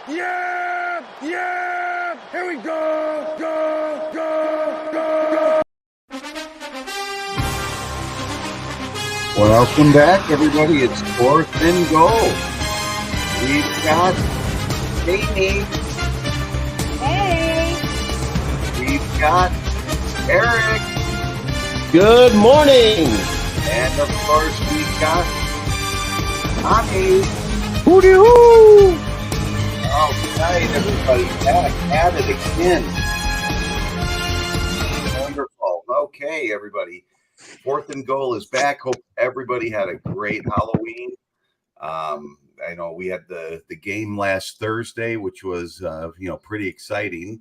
Yeah! Yeah! Here we go! Go! Go! Go! Welcome back, everybody. It's fourth and goal. We've got Amy. Hey. We've got Eric. Good morning. And, of course, we've got Tommy. Hooty hoo. All right, everybody. Back at it again. Wonderful. Okay, everybody. Fourth and goal is back. Hope everybody had a great Halloween. I know we had the game last Thursday, which was pretty exciting.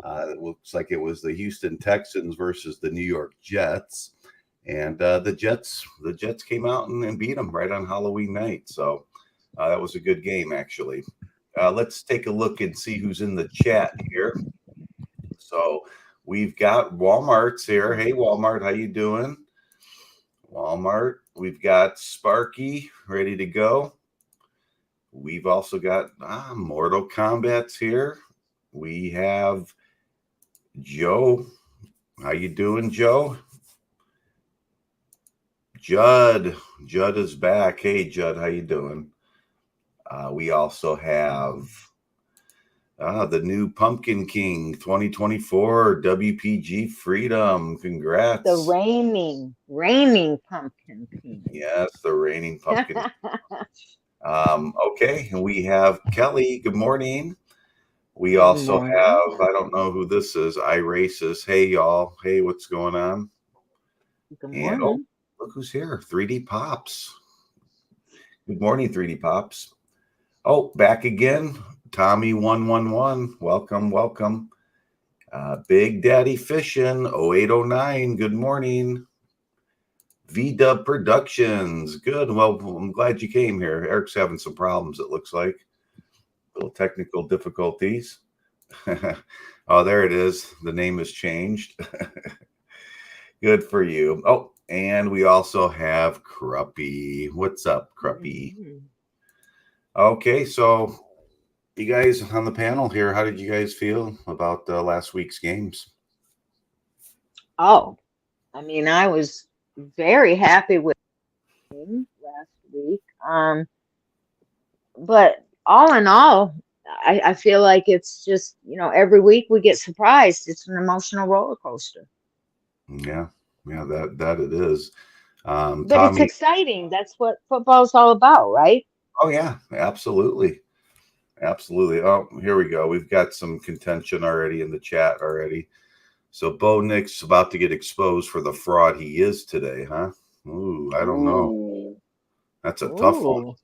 It looks like it was the Houston Texans versus the New York Jets, and the Jets came out and beat them right on Halloween night. So that was a good game, actually. Let's take a look and see who's in the chat here. So we've got Walmart's here. Hey, Walmart, how you doing? Walmart. We've got Sparky ready to go. We've also got Mortal Kombat's here. We have Joe. How you doing, Joe? Judd is back. Hey, Judd, how you doing? We also have the new Pumpkin King 2024 WPG Freedom. Congrats. The reigning Pumpkin King. Yes, the reigning Pumpkin. Okay, and we have Kelly. Good morning. We also have, I don't know who this is, iRaces. Hey, y'all. Hey, what's going on? Good morning. And look who's here. 3D Pops. Good morning, 3D Pops. Oh, back again. Tommy 111. Welcome. Big Daddy Fishin' 0809. Good morning. V-Dub Productions. Good. Well, I'm glad you came here. Eric's having some problems, it looks like. Little technical difficulties. Oh, there it is. The name has changed. Good for you. Oh, and we also have Cruppy. What's up, Cruppy? Okay, so you guys on the panel here, how did you guys feel about last week's games? Oh, I mean, I was very happy with him last week. But all in all, I feel like it's just, every week we get surprised. It's an emotional roller coaster. Yeah, that it is. But Tommy, it's exciting. That's what football's all about, right? Oh, yeah, absolutely. Oh, here we go. We've got some contention already in the chat already. So Bo Nick's about to get exposed for the fraud he is today, huh? Ooh, I don't know. That's a tough one.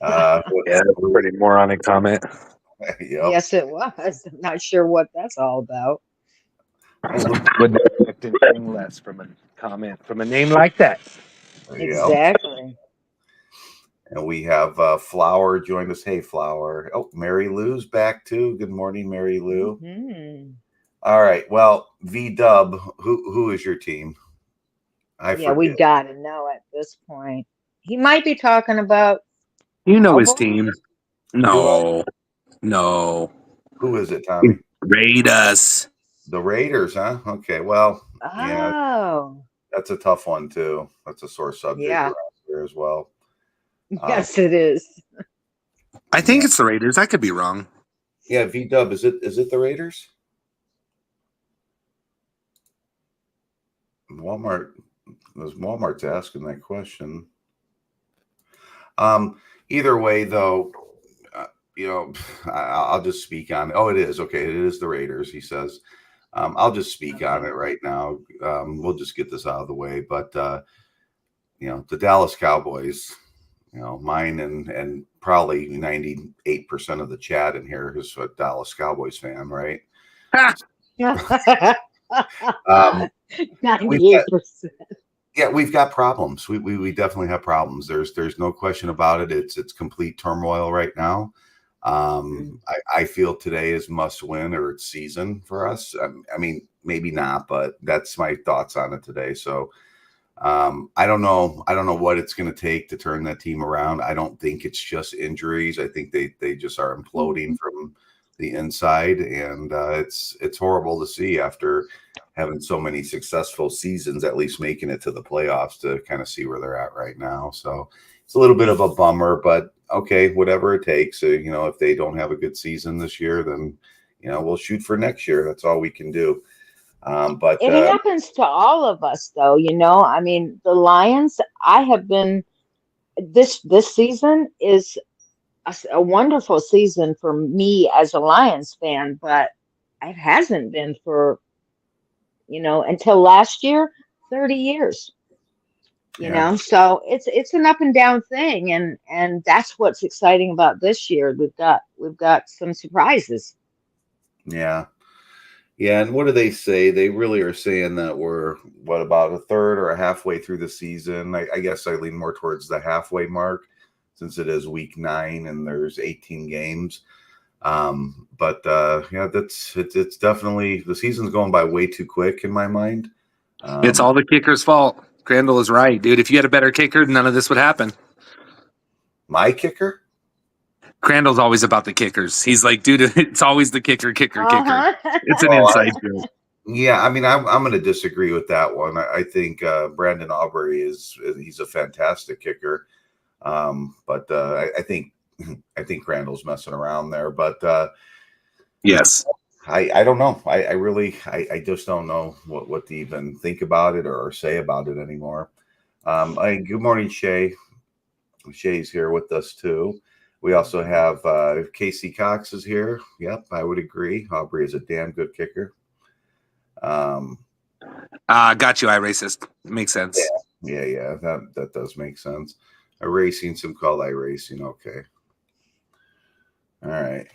Yeah, that's a pretty moronic comment. Yep. Yes, it was. I'm not sure what that's all about. Wouldn't expect anything less from a comment from a name like that. Exactly. And we have Flower joined us. Hey, Flower. Oh, Mary Lou's back too. Good morning, Mary Lou. Mm-hmm. All right. Well, V-Dub, who is your team? We got to know at this point. He might be talking about. His team. No. Who is it, Tommy? Raiders. The Raiders, huh? Okay. Well, yeah. That's a tough one too. That's a sore subject around here as well. Yes, it is. I think it's the Raiders. I could be wrong. Yeah, V-Dub, is it the Raiders? Walmart's asking that question. Either way, though, I'll just speak on it. Oh, it is. Okay, it is the Raiders, he says. I'll just speak on it right now. We'll just get this out of the way. But, the Dallas Cowboys, mine and probably 98% of the chat in here is a Dallas Cowboys fan, right? 98%. We've got problems. We definitely have problems. There's no question about it. It's complete turmoil right now. I feel today is must win or it's season for us. I mean, maybe not, but that's my thoughts on it today. So I don't know. I don't know what it's going to take to turn that team around. I don't think it's just injuries. I think they just are imploding from the inside, and it's horrible to see after having so many successful seasons, at least making it to the playoffs, to kind of see where they're at right now. So it's a little bit of a bummer, but okay, whatever it takes. So, if they don't have a good season this year, then we'll shoot for next year. That's all we can do. But It happens to all of us, though. I mean, the Lions. I have been this season is a wonderful season for me as a Lions fan, but it hasn't been for until last year, 30 years. So it's an up and down thing, and that's what's exciting about this year. We've got some surprises. Yeah. Yeah, and what do they say? They really are saying that we're, about a third or a halfway through the season. I guess I lean more towards the halfway mark since it is week 9 and there's 18 games. But it's definitely, the season's going by way too quick in my mind. It's all the kicker's fault. Crandall is right, dude. If you had a better kicker, none of this would happen. My kicker? Crandall's always about the kickers. He's like, dude, it's always the kicker. It's an inside joke. Yeah, I mean, I'm going to disagree with that one. I think Brandon Aubrey he's a fantastic kicker, but I think Crandall's messing around there. But yes, I don't know. I really just don't know what to even think about it or say about it anymore. Good morning, Shay. Shay's here with us too. We also have Casey Cox is here. Yep, I would agree. Aubrey is a damn good kicker. Got you, iRacist. Makes sense. Yeah. That does make sense. Erasing, some call iRacing. Okay. All right.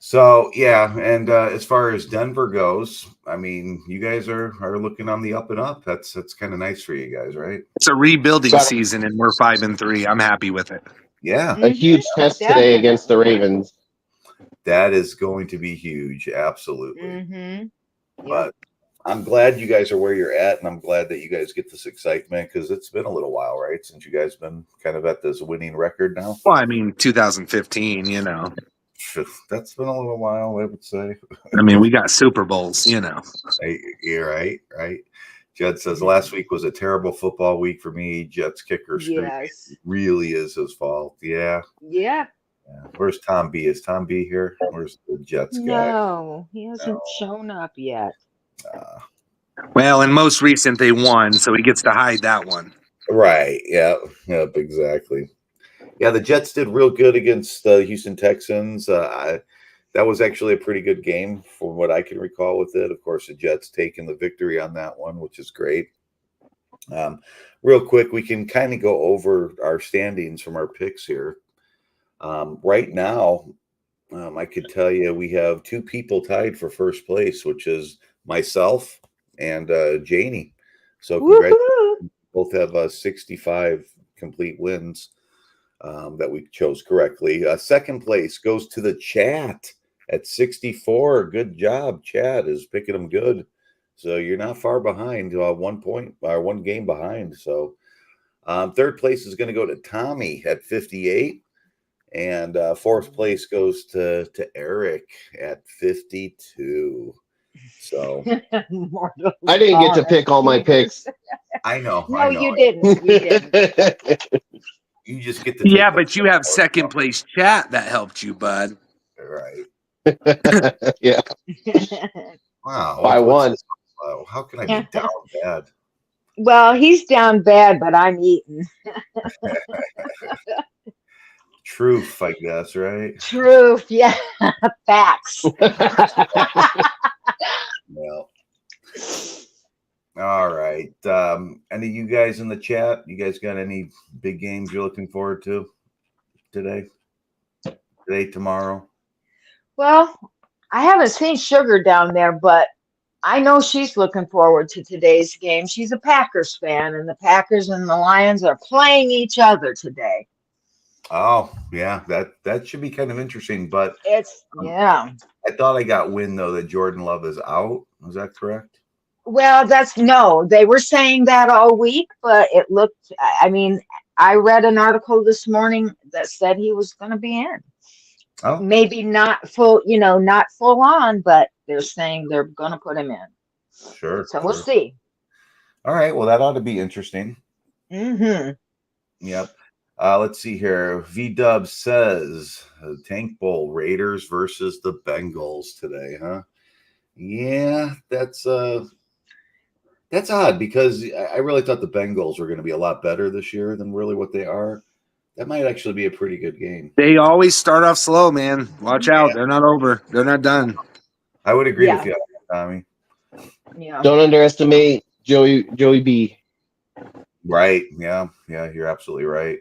So yeah, and as far as Denver goes, I mean, you guys are looking on the up and up. That's kind of nice for you guys, right? It's a rebuilding season, and we're 5-3. I'm happy with it. Yeah, a huge test today against the Ravens. That is going to be huge, absolutely. Mm-hmm. But I'm glad you guys are where you're at, and I'm glad that you guys get this excitement because it's been a little while, right, since you guys been kind of at this winning record now. Well, I mean, 2015, That's been a little while, I would say. I mean, we got Super Bowls, You're right. Judd says last week was a terrible football week for me. Jets kicker streak really is his fault. Yeah. Where's Tom B? Is Tom B here? Where's the Jets guy? No, he hasn't shown up yet. Well, in most recent, they won, so he gets to hide that one. Right. Yep, exactly. Yeah, the Jets did real good against the Houston Texans. That was actually a pretty good game from what I can recall with it. Of course, the Jets taking the victory on that one, which is great. Real quick, we can kind of go over our standings from our picks here. Right now, I could tell you we have 2 people tied for first place, which is myself and Janie. So congratulations. Both have 65 complete wins that we chose correctly. Second place goes to the chat at 64. Good job. Chad is picking them good. So you're not far behind, 1 point or 1 game behind. So third place is going to go to Tommy at 58. And fourth place goes to Eric at 52. So I didn't get to pick all my picks. I know. No, you didn't. You didn't. You just get to but you have second place chat that helped you, bud. Right. Yeah. Wow. I won. How can I be down bad? Well, he's down bad, but I'm eating. Truth, I guess, right? Truth, yeah. Facts. Well. All right. Any of you guys in the chat? You guys got any big games you're looking forward to today? Tomorrow? Well, I haven't seen Sugar down there, but I know she's looking forward to today's game. She's a Packers fan, and the Packers and the Lions are playing each other today. Oh, yeah. That should be kind of interesting, but I thought I got wind though that Jordan Love is out. Is that correct? Well, they were saying that all week, but it looked, I mean, I read an article this morning that said he was going to be in. Oh, Maybe not full, not full on, but they're saying they're going to put him in. sure. So we'll see. All right. Well, that ought to be interesting. Mm-hmm. Yep. Let's see here. V-Dub says Tank Bowl Raiders versus the Bengals today, huh? Yeah, that's odd because I really thought the Bengals were going to be a lot better this year than really what they are. That might actually be a pretty good game. They always start off slow, man. Watch out. Yeah. They're not over. They're not done. I would agree with you, Tommy. Yeah. Don't underestimate Joey B. Right. Yeah. Yeah. You're absolutely right.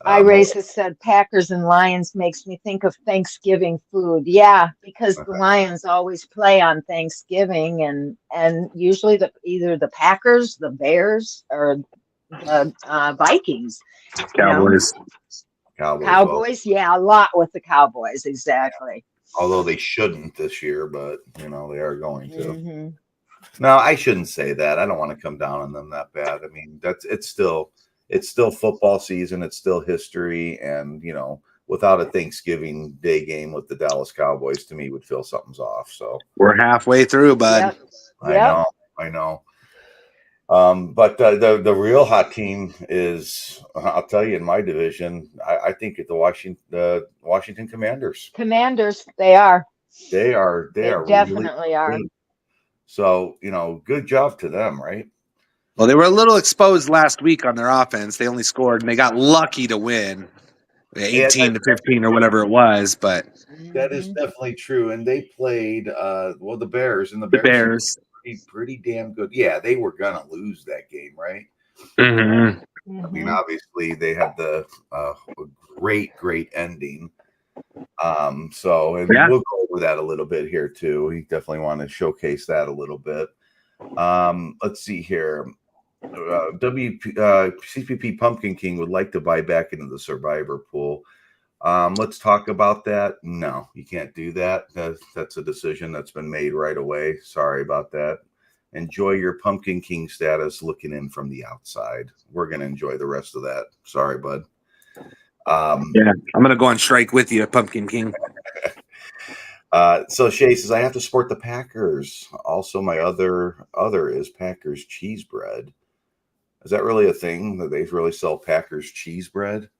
Iris has said Packers and Lions makes me think of Thanksgiving food. Yeah, because the Lions always play on Thanksgiving, and usually either the Packers, the Bears, or the Vikings. Cowboys. Cowboys, yeah, a lot with the Cowboys, exactly. Although they shouldn't this year, but they are going to. Mm-hmm. No, I shouldn't say that. I don't want to come down on them that bad. I mean, it's still football season. It's still history, and without a Thanksgiving Day game with the Dallas Cowboys, to me, would feel something's off. So we're halfway through, bud. Yep. I know. But the real hot team is, I'll tell you, in my division, I think the Washington Commanders. Commanders, they are. They Definitely really are. good. So good job to them, right? Well, they were a little exposed last week on their offense. They only scored, and they got lucky to win, 18-15 or whatever it was. But that is definitely true. And they played the Bears, and the Bears. Pretty damn good. Yeah, they were gonna lose that game, right? Mm-hmm. I mean, obviously they had the great ending. We'll go over that a little bit here too. We definitely want to showcase that a little bit. Let's see here. CPP Pumpkin King would like to buy back into the Survivor pool. Let's talk about that. No, you can't do that. That's a decision that's been made right away. Sorry about that. Enjoy your Pumpkin King status looking in from the outside. We're going to enjoy the rest of that. Sorry, bud. I'm going to go on strike with you, Pumpkin King. So Shay says, I have to support the Packers. Also, my other is Packers cheese bread. Is that really a thing that they really sell Packers cheese bread?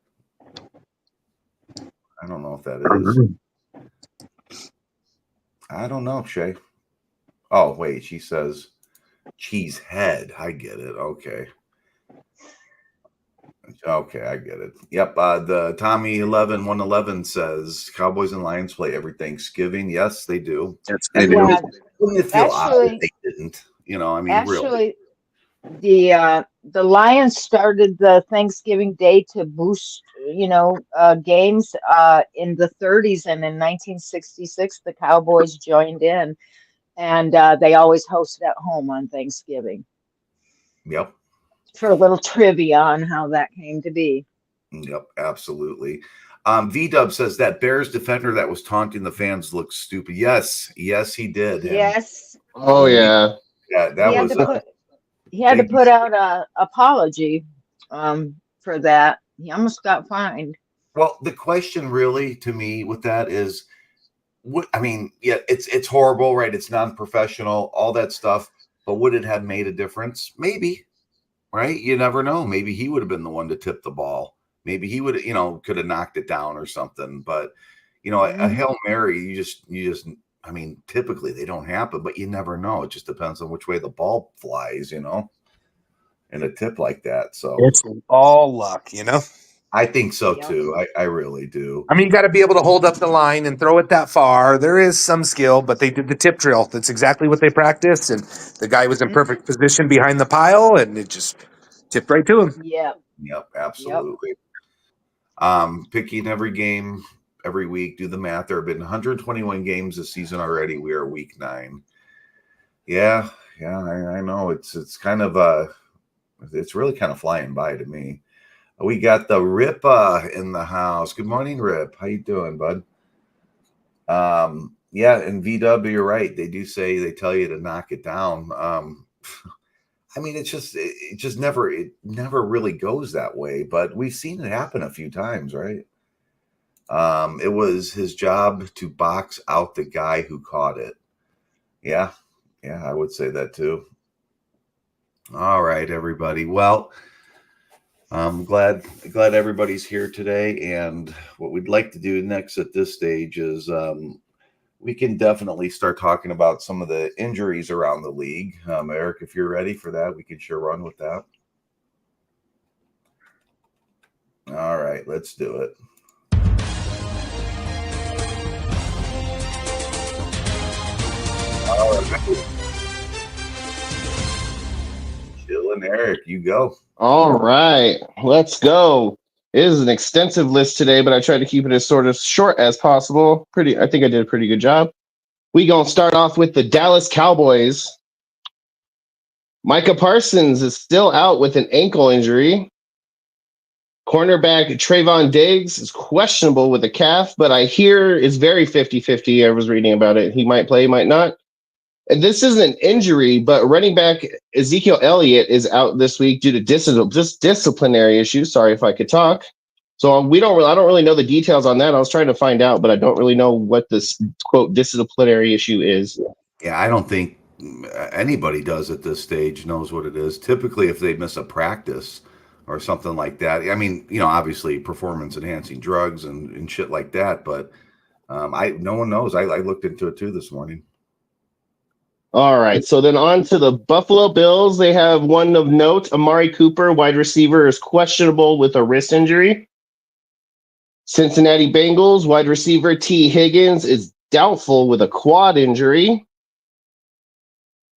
I don't know if that is. I don't know, Shay. Oh, wait. She says cheese head. I get it. Okay, I get it. Yep. The Tommy 111 says Cowboys and Lions play every Thanksgiving. Yes, they do. Yes, they do. Wouldn't it feel odd if they didn't? I mean, actually, really. The Lions started the Thanksgiving Day to boost, games in the 30s, and in 1966 the Cowboys joined in, and they always hosted at home on Thanksgiving. Yep. For a little trivia on how that came to be. Yep, absolutely. V-Dub says that Bears defender that was taunting the fans looked stupid. Yes, he did. Yes. Oh yeah. Yeah, that he had to put out a apology for that. He almost got fined. Well, the question really to me with that is, it's horrible, right? It's non-professional, all that stuff. But would it have made a difference? Maybe. Right? You never know. Maybe he would have been the one to tip the ball. Maybe he would, could have knocked it down or something. But, a Hail Mary, you just, typically they don't happen, but you never know. It just depends on which way the ball flies, in a tip like that. So it's all luck, I think so too. I really do. I mean, you got to be able to hold up the line and throw it that far. There is some skill, but they did the tip drill. That's exactly what they practiced. And the guy was in perfect position behind the pile, and it just tipped right to him. Yep, absolutely. Picking every game every week. Do the math. There have been 121 games this season already. We are week 9. Yeah, I know. It's kind of it's really kind of flying by to me. We got the Rip in the house. Good morning, Rip. How you doing, bud? Yeah, and VW, you're right. They do say they tell you to knock it down. I mean, it never really goes that way. But we've seen it happen a few times, right? It was his job to box out the guy who caught it. Yeah, I would say that too. All right, everybody. Well, I'm glad everybody's here today. And what we'd like to do next at this stage is we can definitely start talking about some of the injuries around the league. Eric, if you're ready for that, we can sure run with that. All right, let's do it. All right. Jill and Eric, you go. All right, let's go. It is an extensive list today, but I tried to keep it as sort of short as possible. I think I did a pretty good job. We gonna start off with the Dallas Cowboys. Micah Parsons is still out with an ankle injury. Cornerback Trayvon Diggs is questionable with a calf, but I hear it's very 50-50. I was reading about it. He might play, might not. And this isn't an injury, but running back Ezekiel Elliott is out this week due to disciplinary issues. Sorry if I could talk. So I don't really know the details on that. I was trying to find out, but I don't really know what this quote disciplinary issue is. Yeah, I don't think anybody does at this stage knows what it is. Typically, if they miss a practice or something like that, I mean, obviously performance enhancing drugs and shit like that, but no one knows. I looked into it too this morning. All right, so then on to the Buffalo Bills. They have one of note. Amari Cooper, wide receiver, is questionable with a wrist injury. Cincinnati Bengals, wide receiver T. Higgins is doubtful with a quad injury.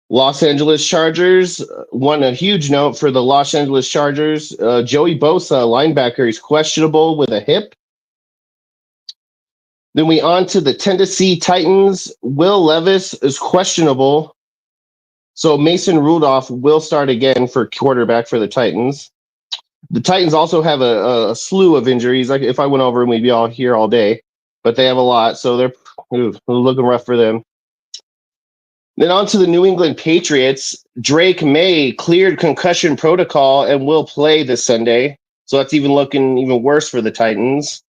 Los Angeles Chargers, one a huge note for the Los Angeles Chargers. Joey Bosa, linebacker, is questionable with a hip. Then we on to the Tennessee Titans. Will Levis is questionable. So Mason Rudolph will start again for quarterback for the Titans. The Titans also have a slew of injuries. Like if I went over them, we'd be all here all day. But they have a lot, so they're looking rough for them. Then on to the New England Patriots. Drake May cleared concussion protocol and will play this Sunday. So that's looking even worse for the Titans.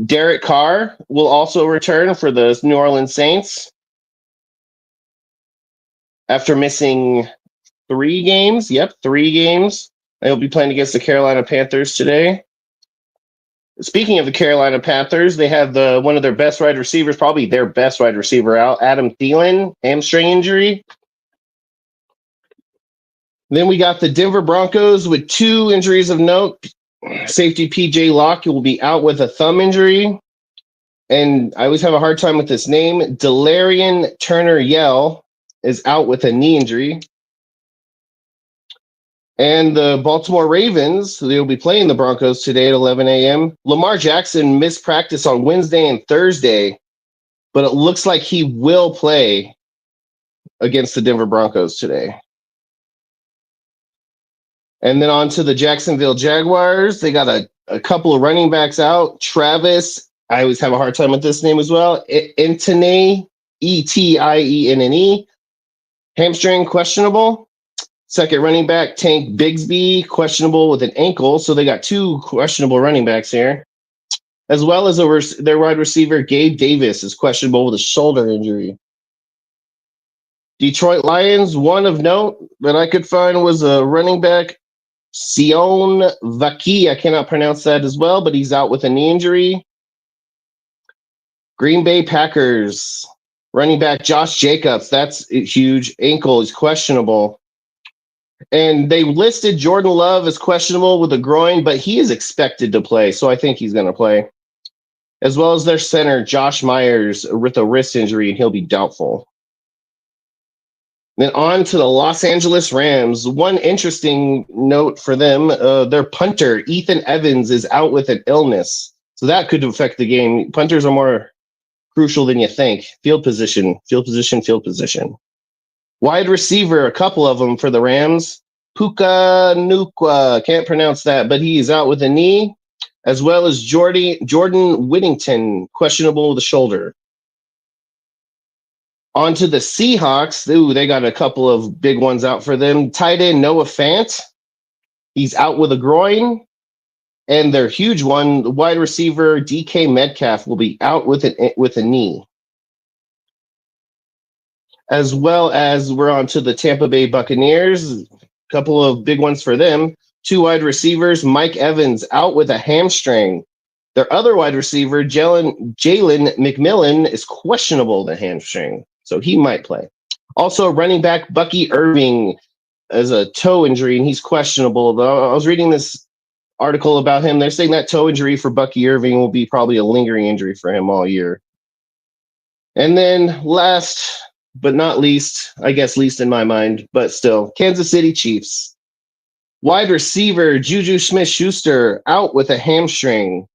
Derek Carr will also return for the New Orleans Saints after missing 3 games. Yep, 3 games. They'll be playing against the Carolina Panthers today. Speaking of the Carolina Panthers, they have one of their best wide receivers, probably their best wide receiver out, Adam Thielen, hamstring injury. Then we got the Denver Broncos with 2 injuries of note. Safety PJ Locke will be out with a thumb injury. And I always have a hard time with this name. Delarian Turner-Yell is out with a knee injury. And the Baltimore Ravens, they'll be playing the Broncos today at 11 a.m. Lamar Jackson missed practice on Wednesday and Thursday, but it looks like he will play against the Denver Broncos today. And then on to the Jacksonville Jaguars. They got a couple of running backs out. Travis, I always have a hard time with this name as well. Etienne, Etienne, hamstring questionable. Second running back, Tank Bigsby, questionable with an ankle. So they got 2 questionable running backs here. As well as their wide receiver, Gabe Davis, is questionable with a shoulder injury. Detroit Lions, one of note that I could find was a running back, Sion Vaki. I cannot pronounce that as well, but he's out with a knee injury. Green Bay Packers, running back Josh Jacobs, that's huge. Ankle is questionable. And they listed Jordan Love as questionable with a groin, but he is expected to play, so I think he's going to play. As well as their center, Josh Myers, with a wrist injury, and he'll be doubtful. Then on to the Los Angeles Rams. One interesting note for them, their punter, Ethan Evans, is out with an illness. So that could affect the game. Punters are more crucial than you think. Field position. Wide receiver, a couple of them for the Rams. Puka Nukwa, can't pronounce that, but he's out with a knee. as well as Jordan Whittington, questionable with the shoulder. On to the Seahawks. Ooh, they got a couple of big ones out for them. Tight end Noah Fant, he's out with a groin. And their huge one, the wide receiver DK Metcalf, will be out with a knee. As well as we're on to the Tampa Bay Buccaneers. A couple of big ones for them. 2 wide receivers, Mike Evans out with a hamstring. Their other wide receiver, Jalen McMillan, is questionable with a hamstring, so he might play. Also, running back Bucky Irving has a toe injury, and he's questionable. Though I was reading this article about him. They're saying that toe injury for Bucky Irving will be probably a lingering injury for him all year. And then last but not least, I guess least in my mind, but still, Kansas City Chiefs. Wide receiver Juju Smith-Schuster out with a hamstring,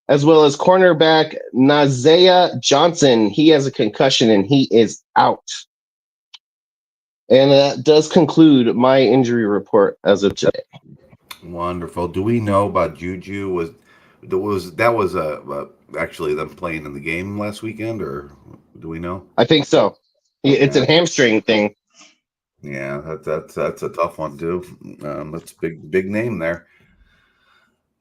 as well as cornerback Nazaya Johnson. He has a concussion and he is out. And that does conclude my injury report as of today. Wonderful. Do we know about Juju? Actually them playing in the game last weekend, or do we know? I think so. It's a hamstring thing. Yeah, that's a tough one too. That's a big name there.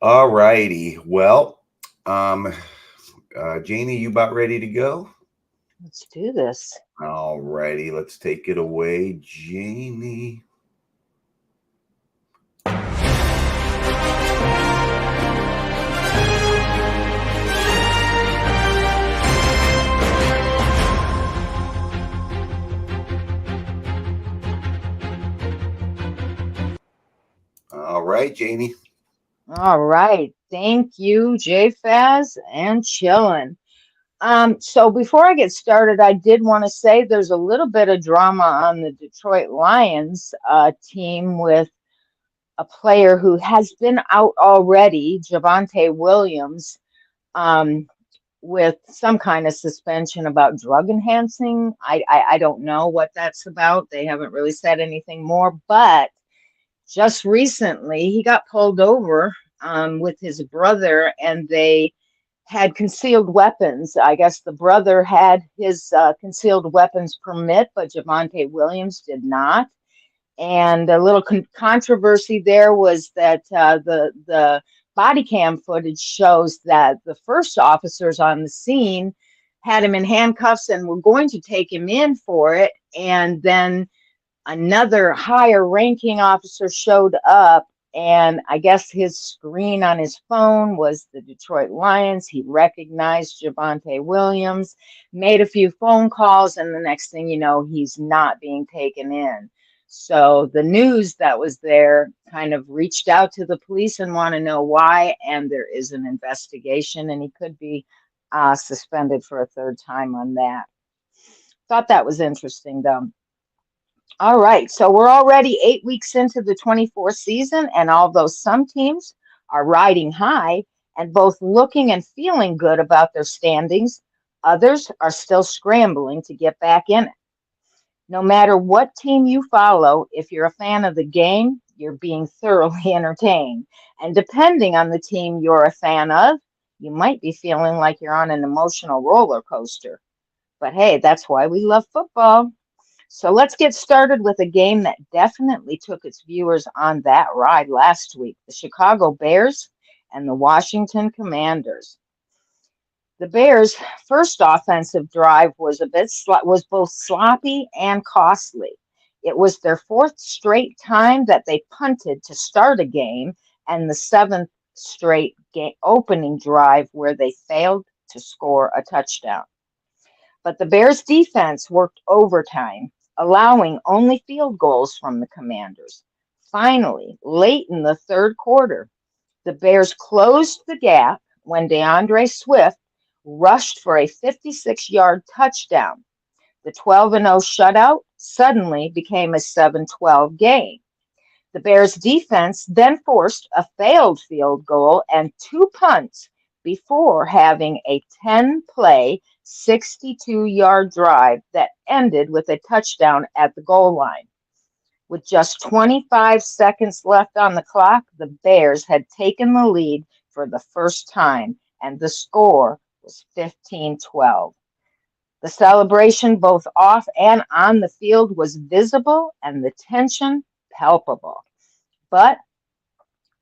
All righty. Well, Janie, you about ready to go? Let's do this. All righty, let's take it away, Janie. All right, Janie. All right. Thank you, JFaz and Chillin'. So before I get started, I did want to say there's a little bit of drama on the Detroit Lions team with a player who has been out already, Javonte Williams, with some kind of suspension about drug enhancing. I don't know what that's about. They haven't really said anything more, but just recently he got pulled over with his brother, and they had concealed weapons. I guess the brother had his concealed weapons permit, but Javonte Williams did not. And a little controversy there was that the body cam footage shows that the first officers on the scene had him in handcuffs and were going to take him in for it. And then another higher ranking officer showed up, and I guess his screen on his phone was the Detroit Lions. He recognized Javonte Williams, made a few phone calls, and the next thing you know, he's not being taken in. So the news that was there kind of reached out to the police and want to know why, and there is an investigation, and he could be suspended for a third time on that. Thought that was interesting, though. All right, so we're already 8 weeks into the 24 season, and although some teams are riding high and both looking and feeling good about their standings, others are still scrambling to get back in it. No matter what team you follow, if you're a fan of the game, you're being thoroughly entertained. And depending on the team you're a fan of, you might be feeling like you're on an emotional roller coaster. But hey, that's why we love football. So let's get started with a game that definitely took its viewers on that ride last week, the Chicago Bears and the Washington Commanders. The Bears' first offensive drive was both sloppy and costly. It was their 4th straight time that they punted to start a game, and the 7th straight opening drive where they failed to score a touchdown. But the Bears' defense worked overtime, allowing only field goals from the Commanders. Finally, late in the third quarter, the Bears closed the gap when DeAndre Swift rushed for a 56-yard touchdown. The 12-0 shutout suddenly became a 7-12 game. The Bears' defense then forced a failed field goal and 2 punts before having a 10-play, 62-yard drive that ended with a touchdown at the goal line. With just 25 seconds left on the clock, the Bears had taken the lead for the first time, and the score was 15-12. The celebration, both off and on the field, was visible and the tension palpable. But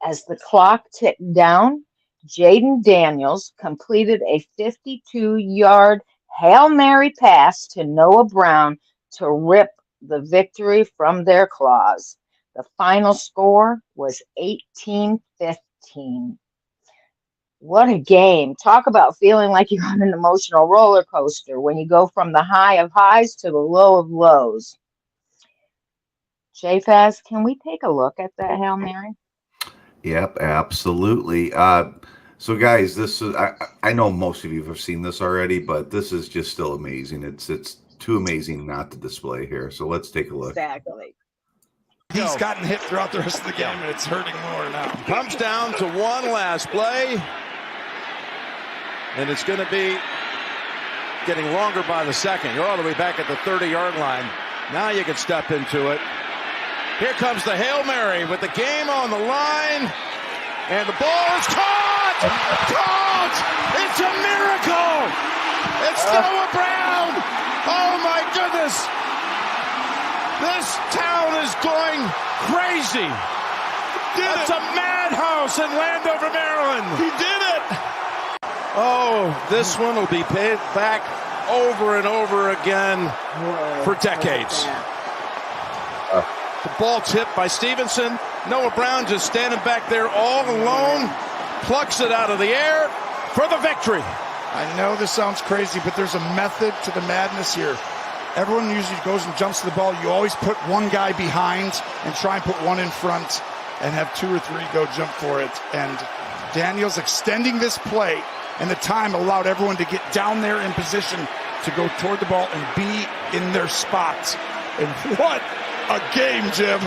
as the clock ticked down, Jaden Daniels completed a 52-yard Hail Mary pass to Noah Brown to rip the victory from their claws. The final score was 18-15. What a game. Talk about feeling like you're on an emotional roller coaster when you go from the high of highs to the low of lows. J-Faz, can we take a look at that Hail Mary? Yep, absolutely. So guys, this is I know most of you have seen this already, but this is just still amazing. It's too amazing not to display here. So let's take a look. Exactly. He's gotten hit throughout the rest of the game, and it's hurting more now. Comes down to one last play, and it's going to be getting longer by the second. You're all the way back at the 30-yard line. Now you can step into it. Here comes the Hail Mary with the game on the line, and the ball is caught! Caught! It's a miracle! It's Noah Brown! Oh my goodness! This town is going crazy! It's a madhouse in Landover, Maryland! He did it! Oh, this one will be paid back over and over again for decades. The ball tipped by Stevenson. Noah Brown just standing back there all alone. Plucks it out of the air for the victory. I know this sounds crazy, but there's a method to the madness here. Everyone usually goes and jumps to the ball. You always put one guy behind and try and put one in front and have two or three go jump for it. And Daniels extending this play, and the time allowed everyone to get down there in position to go toward the ball and be in their spots. And what a game, Jim.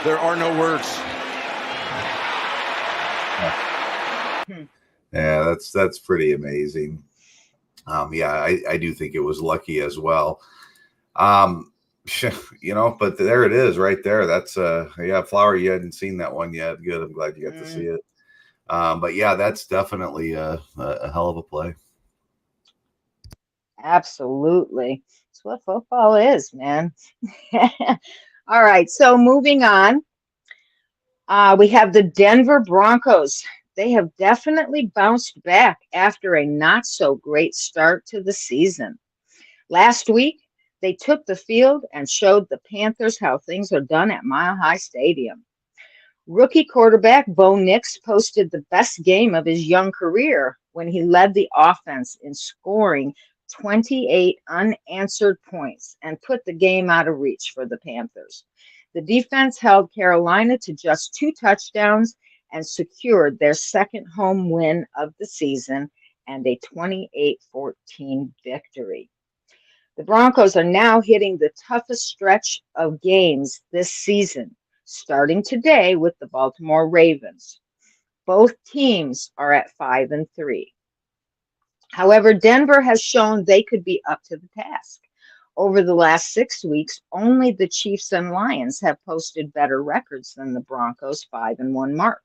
There are no words. Yeah, that's pretty amazing. Yeah, I do think it was lucky as well. But there it is right there. That's yeah, Flower, you hadn't seen that one yet. Good. I'm glad you got to see it. But yeah, that's definitely a hell of a play. Absolutely. It's what football is, man. All right, so moving on. We have the Denver Broncos. They have definitely bounced back after a not so great start to the season. Last week, they took the field and showed the Panthers how things are done at Mile High Stadium. Rookie quarterback Bo Nix posted the best game of his young career when he led the offense in scoring 28 unanswered points and put the game out of reach for the Panthers. The defense held Carolina to just 2 touchdowns and secured their second home win of the season and a 28-14 victory. The Broncos are now hitting the toughest stretch of games this season, starting today with the Baltimore Ravens. Both teams are at 5-3. However, Denver has shown they could be up to the task. Over the last 6 weeks, only the Chiefs and Lions have posted better records than the Broncos' 5-1 mark.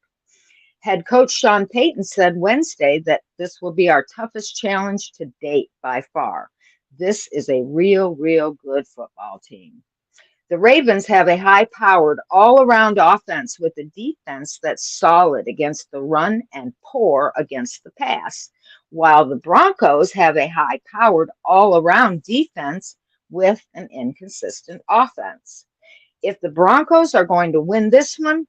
Head coach Sean Payton said Wednesday that this will be our toughest challenge to date by far. This is a real good football team. The Ravens have a high-powered, all-around offense with a defense that's solid against the run and poor against the pass, while the Broncos have a high-powered, all-around defense with an inconsistent offense. If the Broncos are going to win this one,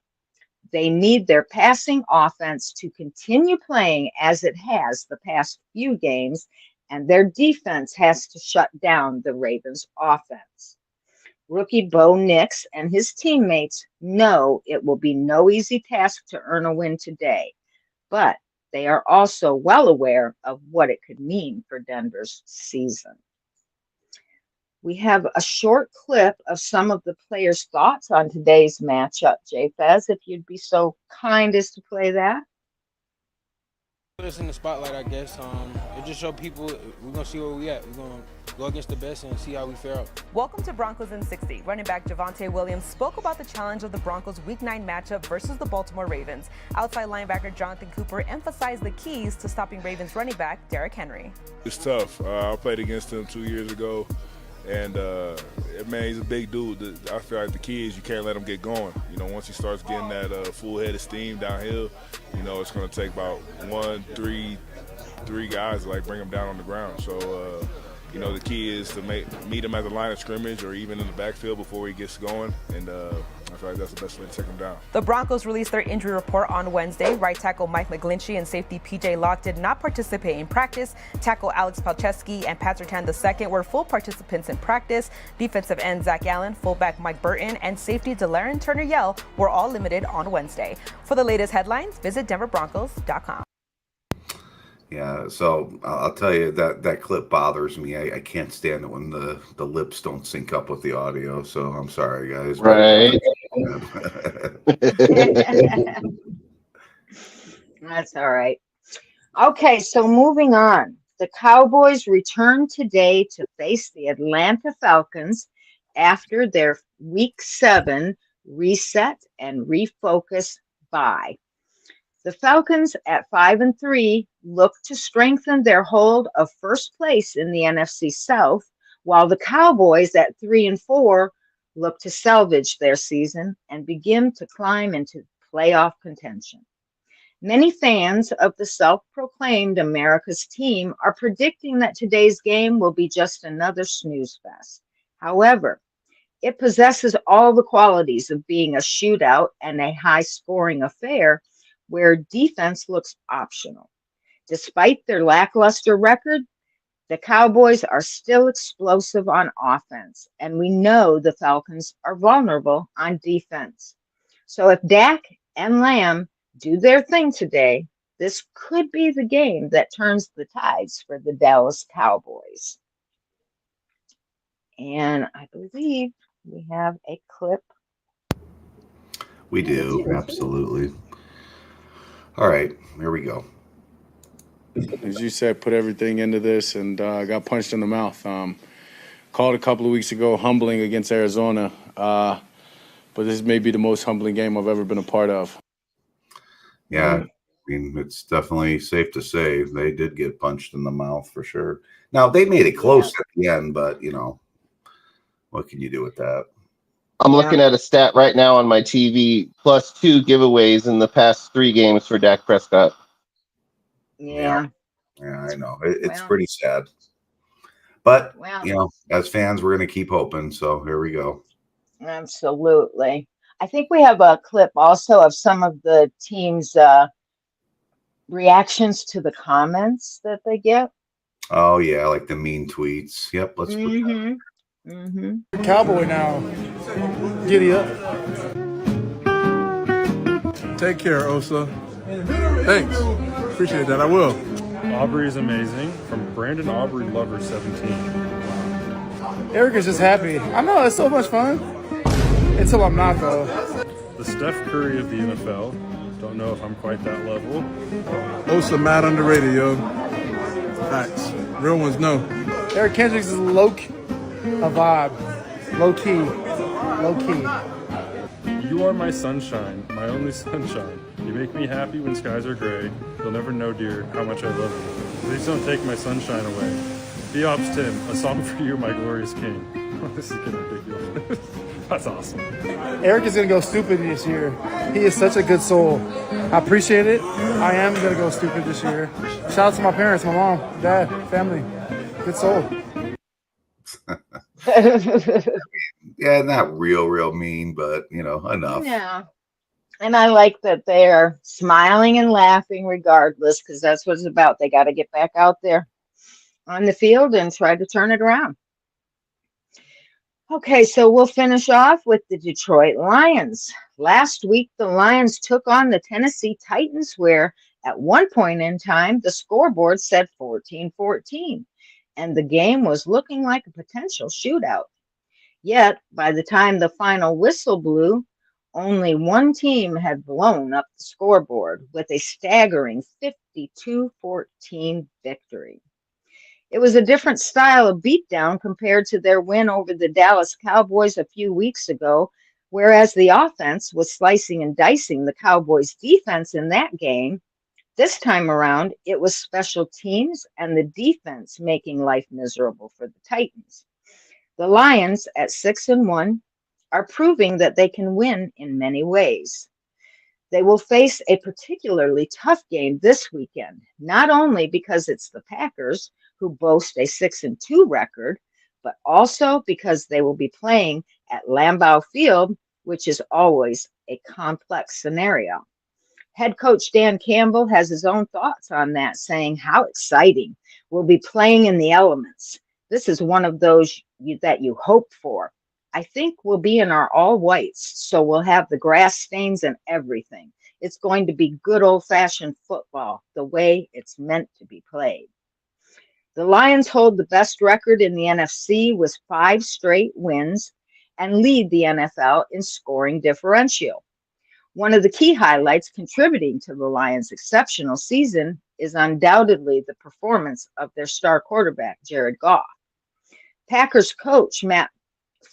they need their passing offense to continue playing as it has the past few games, and their defense has to shut down the Ravens' offense. Rookie Bo Nix and his teammates know it will be no easy task to earn a win today, but they are also well aware of what it could mean for Denver's season. We have a short clip of some of the players' thoughts on today's matchup, J-Fez, if you'd be so kind as to play that. Put us in the spotlight, I guess. It just show people we're gonna see where we at. We're gonna go against the best and see how we fare out. Welcome to Broncos in 60. Running back Javonte Williams spoke about the challenge of the Broncos' Week 9 matchup versus the Baltimore Ravens. Outside linebacker Jonathan Cooper emphasized the keys to stopping Ravens running back Derrick Henry. It's tough. I played against him 2 years ago, and man, he's a big dude. I feel like the key is you can't let him get going. You know, once he starts getting that full head of steam downhill, you know, it's going to take about three guys to like bring him down on the ground. So, you know, the key is to meet him at the line of scrimmage or even in the backfield before he gets going, and I feel like that's the best way to take him down. The Broncos released their injury report on Wednesday. Right tackle Mike McGlinchey and safety P.J. Locke did not participate in practice. Tackle Alex Palczewski and Pat Surtain II were full participants in practice. Defensive end Zach Allen, fullback Mike Burton, and safety De'Laren Turner-Yell were all limited on Wednesday. For the latest headlines, visit denverbroncos.com. Yeah, so I'll tell you that clip bothers me. I can't stand it when the lips don't sync up with the audio. So I'm sorry, guys. Right. That's all right. Okay, so moving on. The Cowboys return today to face the Atlanta Falcons after their Week 7 reset and refocus bye. The Falcons at 5-3 look to strengthen their hold of first place in the NFC South, while the Cowboys at 3-4 look to salvage their season and begin to climb into playoff contention. Many fans of the self-proclaimed America's team are predicting that today's game will be just another snooze fest. However, it possesses all the qualities of being a shootout and a high-scoring affair where defense looks optional. Despite their lackluster record, the Cowboys are still explosive on offense, and we know the Falcons are vulnerable on defense. So if Dak and Lamb do their thing today, this could be the game that turns the tides for the Dallas Cowboys. And I believe we have a clip. We do, absolutely. All right, here we go. As you said, put everything into this and got punched in the mouth. Called a couple of weeks ago humbling against Arizona, but this may be the most humbling game I've ever been a part of. Yeah, I mean, it's definitely safe to say they did get punched in the mouth for sure. Now, they made it close at the end, but, you know, what can you do with that? I'm looking at a stat right now on my TV, +2 giveaways in the past 3 games for Dak Prescott. Yeah, I know. It's Well. pretty sad. But, Well. you know, as fans, we're going to keep hoping. So here we go. Absolutely. I think we have a clip also of some of the teams' reactions to the comments that they get. Oh, yeah, like the mean tweets. Yep, let's put that. Cowboy now. Giddy up. Take care, Osa. Thanks. Appreciate that. I will. Aubrey is amazing. From Brandon Aubrey Lover 17. Eric is just happy. I know, it's so much fun. Until I'm not, though. The Steph Curry of the NFL. Don't know if I'm quite that level. Osa mad underrated, yo. Facts. Real ones know. Eric Kendricks is a vibe. Low key. You are my sunshine, my only sunshine. You make me happy when skies are gray. You'll never know, dear, how much I love you. Please don't take my sunshine away. Beops Tim, a song for you, my glorious king. This is getting ridiculous. That's awesome. Eric is going to go stupid this year. He is such a good soul. I appreciate it. I am going to go stupid this year. Shout out to my parents, my mom, dad, family. Good soul. Yeah, not real mean, but, you know, enough. Yeah. And I like that they're smiling and laughing regardless, because that's what it's about. They got to get back out there on the field and try to turn it around. Okay, so we'll finish off with the Detroit Lions. Last week, the Lions took on the Tennessee Titans, where at one point in time, the scoreboard said 14-14, and the game was looking like a potential shootout. Yet, by the time the final whistle blew, Only one team had blown up the scoreboard with a staggering 52-14 victory. It was a different style of beatdown compared to their win over the Dallas Cowboys a few weeks ago, whereas the offense was slicing and dicing the Cowboys' defense in that game. This time around, it was special teams and the defense making life miserable for the Titans. The Lions, at 6-1, are proving that they can win in many ways. They will face a particularly tough game this weekend, not only because it's the Packers, who boast a 6-2 record, but also because they will be playing at Lambeau Field, which is always a complex scenario. Head coach Dan Campbell has his own thoughts on that, saying, "How exciting. We'll be playing in the elements. This is one of those that you hope for. I think we'll be in our all whites, so we'll have the grass stains and everything. It's going to be good old-fashioned football, the way it's meant to be played." The Lions hold the best record in the NFC with 5 straight wins and lead the NFL in scoring differential. One of the key highlights contributing to the Lions' exceptional season is undoubtedly the performance of their star quarterback, Jared Goff. Packers coach Matt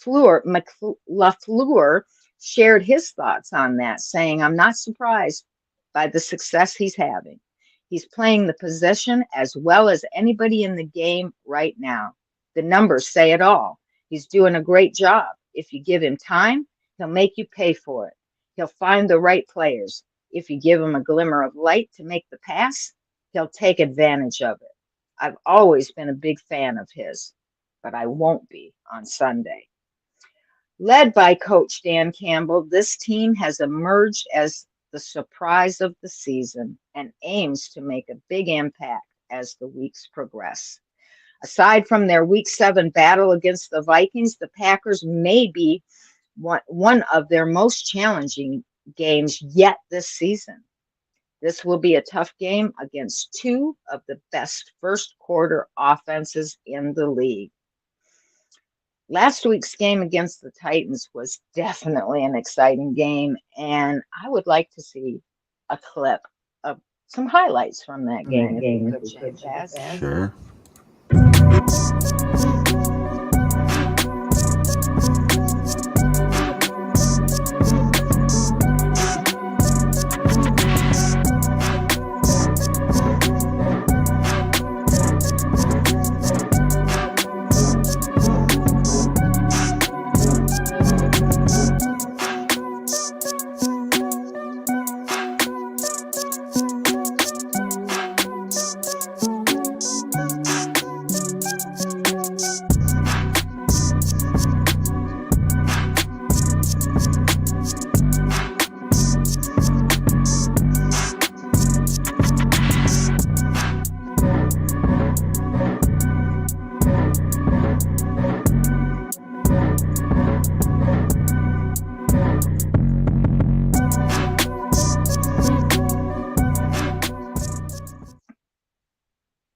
LaFleur shared his thoughts on that, saying, "I'm not surprised by the success he's having. He's playing the position as well as anybody in the game right now. The numbers say it all. He's doing a great job. If you give him time, he'll make you pay for it. He'll find the right players. If you give him a glimmer of light to make the pass, he'll take advantage of it. I've always been a big fan of his, but I won't be on Sunday." Led by Coach Dan Campbell, this team has emerged as the surprise of the season and aims to make a big impact as the weeks progress. Aside from their Week 7 battle against the Vikings, the Packers may be one of their most challenging games yet this season. This will be a tough game against 2 of the best first quarter offenses in the league. Last week's game against the Titans was definitely an exciting game, and I would like to see a clip of some highlights from that game. Sure.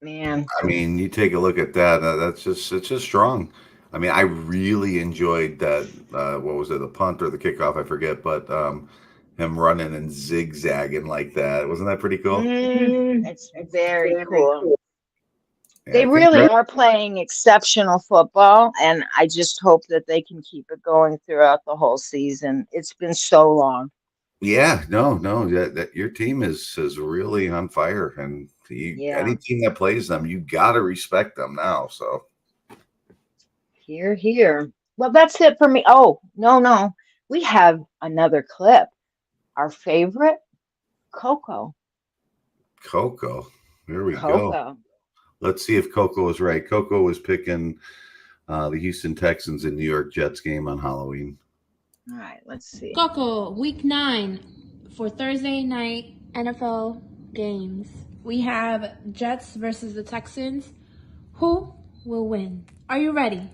Man, I mean, you take a look at that. It's just strong. I mean, I really enjoyed that. What was it, the punt or the kickoff? I forget, but him running and zigzagging like that. Wasn't that pretty cool? it's very cool. Yeah, They I think really that- are playing exceptional football, and I just hope that they can keep it going throughout the whole season. It's been so long. Yeah, no, that your team is really on fire, and Yeah. any team that plays them, you got to respect them now. So Here, here. Well, that's it for me. Oh, no. We have another clip. Our favorite, Coco. Coco, here we go. Coco. Let's see if Coco is right. Coco was picking the Houston Texans and New York Jets game on Halloween. All right, let's see. Coco, week 9 for Thursday night NFL games. We have Jets versus the Texans. Who will win? Are you ready?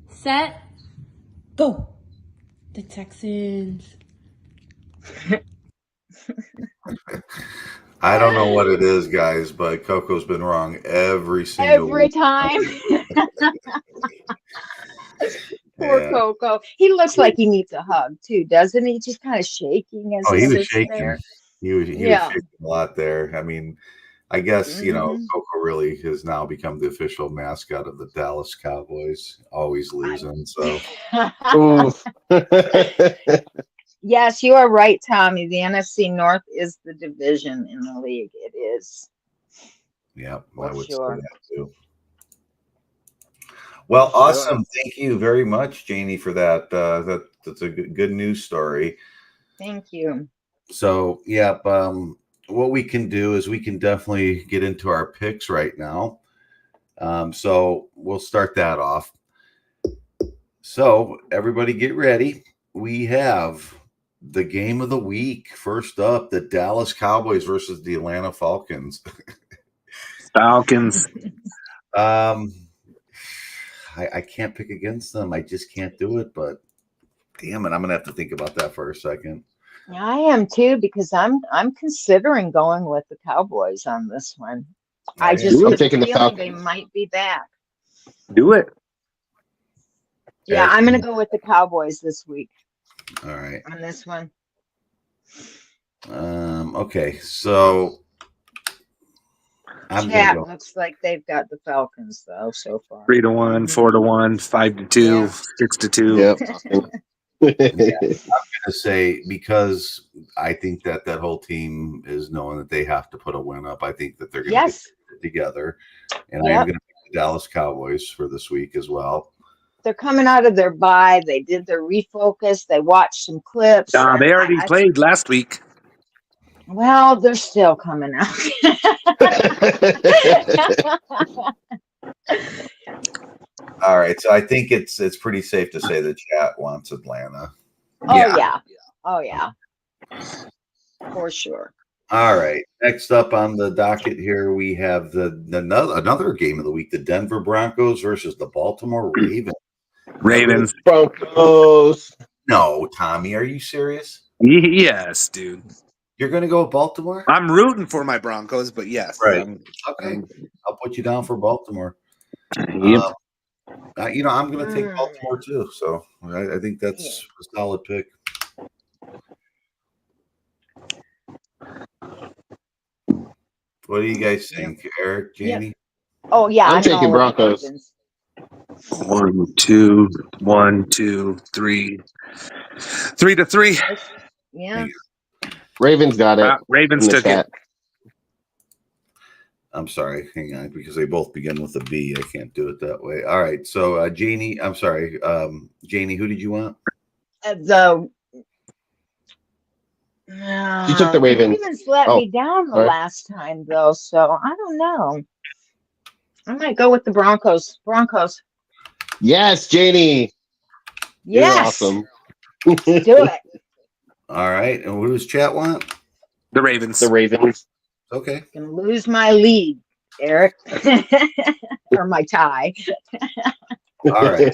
Set, go. The Texans. I don't know what it is, guys, but Coco's been wrong every single Every week. time. Poor Yeah. Coco. He looks like he needs a hug too, doesn't he? Just kind of shaking as Oh, he he was sits shaking. there. He was Yeah. shaking a lot there. I mean, I guess Mhm. Coco really has now become the official mascot of the Dallas Cowboys, always losing. So Oof. Yes, you are right, Tommy. The NFC North is the division in the league. It is yeah, for I would sure. say that too. Well, For sure. awesome. Thank you very much, Janie, for that. That's a good news story. Thank you. So, yeah, what we can do is we can definitely get into our picks right now. So we'll start that off. So everybody get ready. We have the game of the week. First up, the Dallas Cowboys versus the Atlanta Falcons. Falcons. I can't pick against them. I just can't do it, but damn it, I'm gonna have to think about that for a second. I am too because I'm considering going with the Cowboys on this one. I just I'm have a taking the feeling they Falcons. might be back. Do it. Yeah, Okay. I'm gonna go with the Cowboys this week All right. on this one. Okay, so I'm gonna Chat go. looks like they've got the Falcons though so far. 3-1, 4-1, 5-2, Yeah. 6-2. Yep. Yeah, I'm gonna say because I think that whole team is knowing that they have to put a win up. I think that they're gonna Yes. get it together, and I Yep. am gonna pick the Dallas Cowboys for this week as well. They're coming out of their bye. They did their refocus. They watched some clips. Nah, And they already played last week. Well, they're still coming out. All right, so I think it's pretty safe to say the chat wants Atlanta. Oh yeah. Oh yeah. For sure. All right. Next up on the docket here, we have another game of the week: the Denver Broncos versus the Baltimore Ravens. Ravens. Broncos. No, Tommy, are you serious? Yes, dude. You're going to go with Baltimore? I'm rooting for my Broncos, but yes. Right. Okay. I'll put you down for Baltimore. Yep. I'm going to take Baltimore too. So I think that's a solid pick. What do you guys think, Eric, Jamie? Oh yeah. I'm taking Broncos. 1, 2, 1, 2, 3. 3-3. Yeah. Ravens got it. Ravens in the took chat. it. I'm sorry. Hang on, because they both begin with a B. I can't do it that way. All right. So, Janie, I'm sorry. Janie, who did you want? She took the Ravens. Ravens let me down the last time though, so I don't know. I might go with the Broncos. Broncos. Yes, Janie. Yes. You're awesome. Do it. All right. And what does chat want? The Ravens. The Ravens. Okay. Gonna lose my lead, Eric. Or my tie. All right.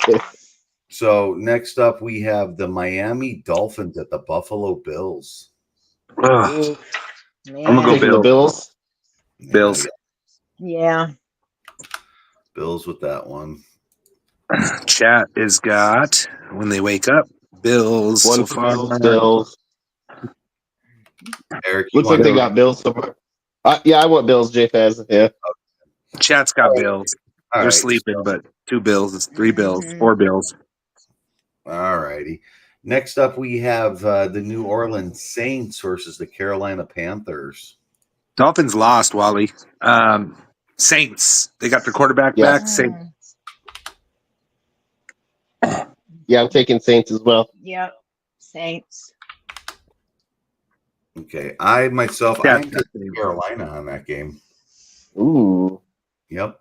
So next up, we have the Miami Dolphins at the Buffalo Bills. I'm gonna go Bills. Bills. Bills. Yeah. Bills with that one. Chat is got when they wake up. Bills One so for far. Bills. Eric, looks like they got Bills so far. Yeah, I want Bills. JFaz. Yeah. Chat's got Bills. All They're right, sleeping, but 2 Bills. It's 3 Bills. 4 Bills. All righty. Next up, we have the New Orleans Saints versus the Carolina Panthers. Dolphins lost, Wally. Saints. They got their quarterback back. Saints. Yeah, I'm taking Saints as well. Yep. Saints. Okay. I'm taking Carolina on that game. Ooh. Yep.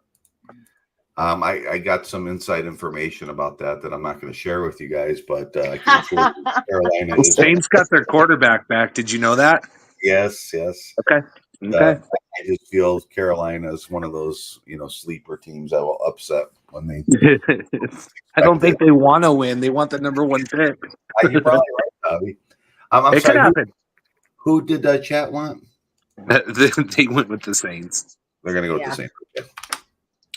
I got some inside information about that I'm not going to share with you guys, but I can afford Carolina. The Saints got their quarterback back. Did you know that? Yes. Okay. I just feel Carolina is one of those, sleeper teams that will upset when they. I don't think they want to win. They want the number 1 pick. You're probably right, Bobby. I'm It sorry. could happen. Who did chat want? They went with the Saints. They're going to go with the Saints. Okay.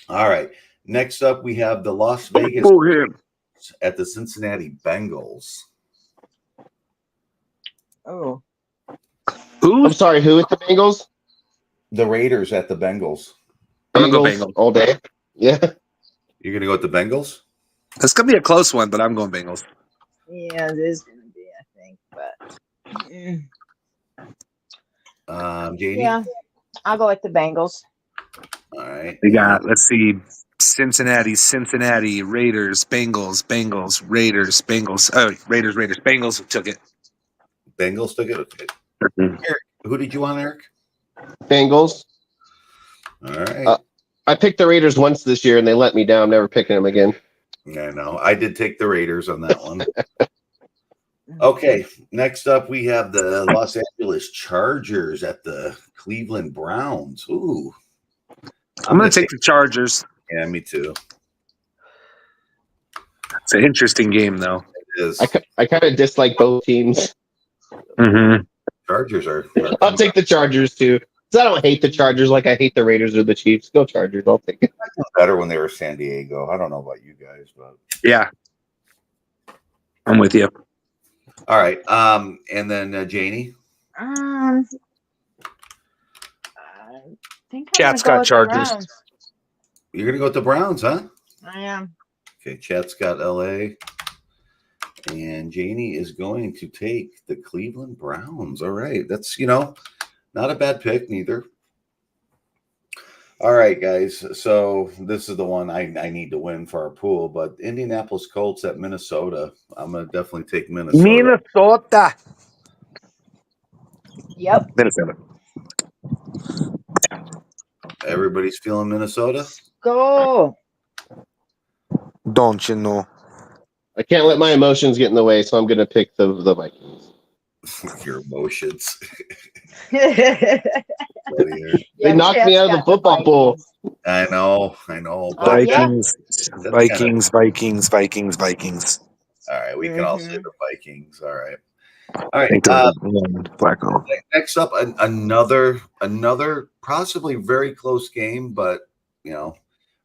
All right. Next up, we have the Las Vegas. at the Cincinnati Bengals. Oh. I'm sorry, who at the Bengals? The Raiders at the Bengals. I'm gonna go Bengals Bengals all day. Yeah. You're going to go with the Bengals? It's gonna be a close one, but I'm going Bengals. Yeah, it is going to be, I think. But Janie? yeah, I'll go with the Bengals. All right. We got, let's see, Cincinnati, Raiders, Bengals, Raiders, Bengals. Oh, Raiders, Bengals took it. Bengals took it? Okay. Eric, who did you want, Eric? Bengals. All right. I picked the Raiders once this year, and they let me down. I'm never picking them again. I know. I did take the Raiders on that one. Okay. Next up, we have the Los Angeles Chargers at the Cleveland Browns. Ooh. I'm going to take the Chargers. Yeah, me too. It's an interesting game, though. It is. I kind of dislike both teams. Mm-hmm. Chargers are. I'll take the Chargers, too. Because I don't hate the Chargers like I hate the Raiders or the Chiefs. Go Chargers. I'll take it. Better when they were San Diego. I don't know about you guys, but. Yeah. I'm with you. All right. And then Janie? I think I'm Chat's gonna go got with the Chargers. Browns. You're going to go with the Browns, huh? I am. Okay. Chat's got LA. And Janie is going to take the Cleveland Browns. All right. That's, not a bad pick neither. All right, guys. So this is the one I need to win for our pool, but Indianapolis Colts at Minnesota. I'm going to definitely take Minnesota. Yep. Minnesota. Everybody's feeling Minnesota? Go. Don't you know? I can't let my emotions get in the way, so I'm going to pick the Vikings. Your emotions. They knocked me out of the football pool. I know. Vikings. All right, we can all say the Vikings. All right. All right. Flacco. Next up, another possibly very close game, but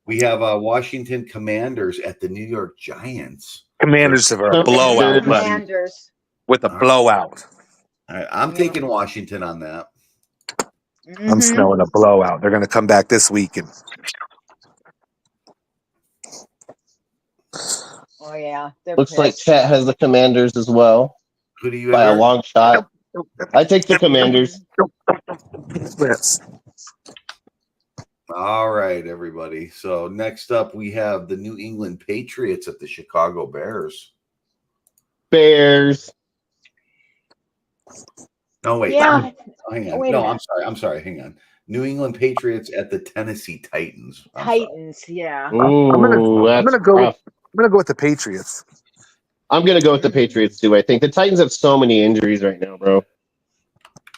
we have Washington Commanders at the New York Giants. Commanders are a blowout. Commanders. With a blowout. All right, I'm taking Washington on that. I'm smelling a blowout. They're going to come back this week. And Oh yeah. Looks like Chat has the Commanders as well. Who do you by have? a long shot? I take the Commanders. Yes. All right, everybody. So next up, we have the New England Patriots at the Chicago Bears. Bears. No, wait. Yeah. Hang on. Wait a No, minute. I'm sorry. Hang on. New England Patriots at the Tennessee Titans. Titans, yeah. Ooh, I'm gonna go rough. with the Patriots. I'm gonna go with the Patriots too. I think the Titans have so many injuries right now, bro.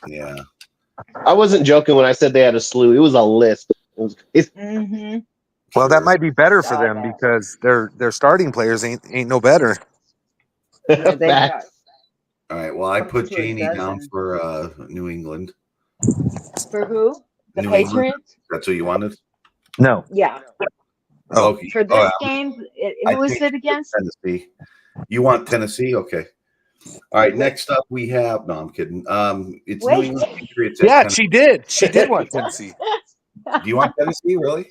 Yeah. I wasn't joking when I said they had a slew. It was a list. It's Well, that might be better for Saw them that. because their starting players ain't no better. Yeah, they got facts. All right. Well, I put to a Janie down dozen. for New England. For who? The New England. Patriots? That's who you wanted? No. Yeah. Oh. Okay. For this game, I who is think it against? Tennessee. You want Tennessee? Okay. All right. Next up, we have. No, I'm kidding. It's New Wait. England Patriots. At Yeah, Tennessee. she did. She did want Tennessee. Do you want Tennessee? Really?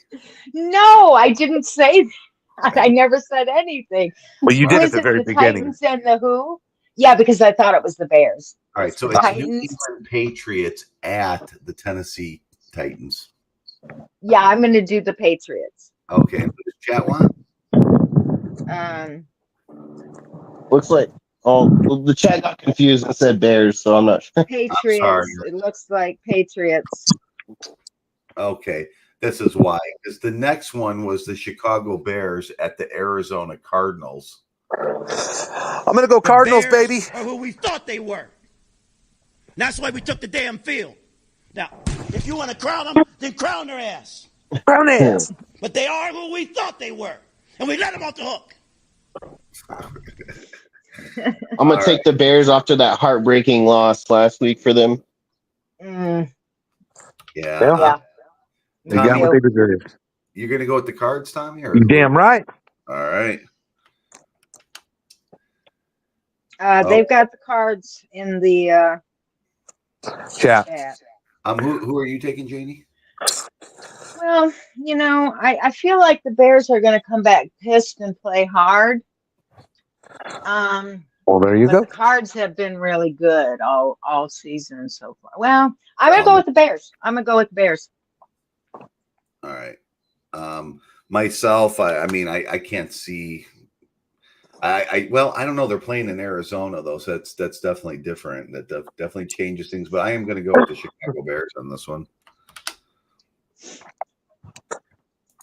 No, I didn't say that. I never said anything. Well, you Who did at is the it, very the beginning. Titans and the who? Yeah, because I thought it was the Bears. All right. So The it's Titans. New England Patriots at the Tennessee Titans. Yeah, I'm going to do the Patriots. Okay. Who does chat want? Looks like the chat got confused and said Bears, so I'm not sure. Patriots. sorry. It looks like Patriots. Okay. This is why. Because the next one was the Chicago Bears at the Arizona Cardinals. I'm gonna go Cardinals, Bears baby. Are who we thought they were. That's why we took the damn field. Now, if you want to crown them, then crown their ass. Brown ass. But they are who we thought they were, and we let them off the hook. I'm gonna take the Bears after that heartbreaking loss last week for them. Mm, Yeah. yeah. They got what they deserved. You're going to go with the Cards, Tommy? Or You damn right. All right. They've got the cards in the Chat. chat. Who are you taking, Janie? Well, I feel like the Bears are going to come back pissed and play hard. Well, there you But go. the Cards have been really good all season so far. Well, I'm going to go with the Bears. All right. Myself, I mean, I can't see. I don't know. They're playing in Arizona though, so that's definitely different. That definitely changes things. But I am going to go with the Chicago Bears on this one.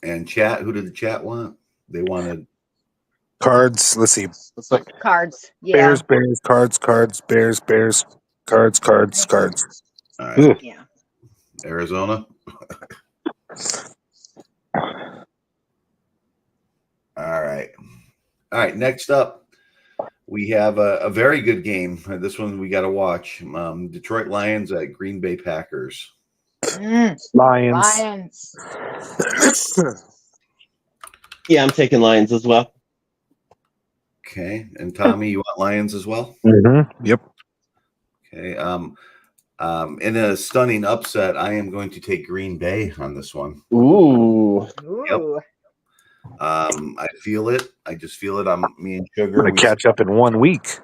And chat, who did the chat want? They wanted Cards. Let's see. It's like Cards. Yeah. Bears, cards, Bears, cards. All right. Yeah. Arizona. All right. Next up, we have a very good game. This one we got to watch. Detroit Lions at Green Bay Packers. Lions. Yeah, I'm taking Lions as well. Okay. And Tommy, you want Lions as well? Mm-hmm. Yep. Okay. In a stunning upset, I am going to take Green Bay on this one. Ooh. Yep. I feel it. I just feel it. Me and Sugar. We're going to catch up in 1 week.